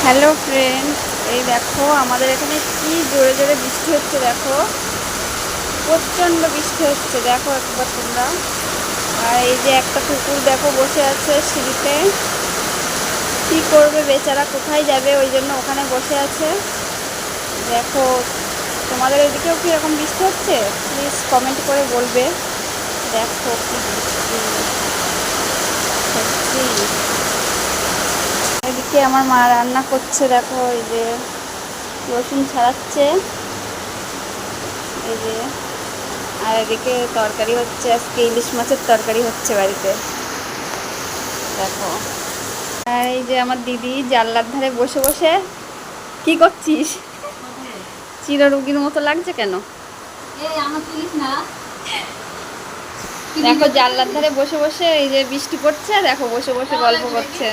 Hello friend, এই দেখো আমাদের এখানে কি জোরে জোরে বৃষ্টি হচ্ছে। দেখো প্রচণ্ড বৃষ্টি হচ্ছে, দেখো একবার তোমরা। আর এই যে একটা কুকুর দেখো বসে আছে সিঁড়িতে, কি করবে বেচারা, কোথায় যাবে, ওই জন্য ওখানে বসে আছে। দেখো তোমাদের এদিকেও কি এরকম বৃষ্টি হচ্ছে? প্লিজ কমেন্ট করে বলবে। দেখো কি বৃষ্টি সত্যি। এদিকে আমার মা রান্না করছে, দেখো এই যে রসুন ছাড়াচ্ছে, এই যে। আর এদিকে তরকারি হচ্ছে, আজকে ইলিশ মাছের তরকারি হচ্ছে বাড়িতে, দেখো। আর এই যে আমার দিদি জানলার ধারে বসে বসে কি করছিস? চিররোগীর মতো লাগছে কেন? দেখো জানলার ধারে বসে বসে, এই যে বৃষ্টি পড়ছে, দেখো বসে বসে গল্প করছে।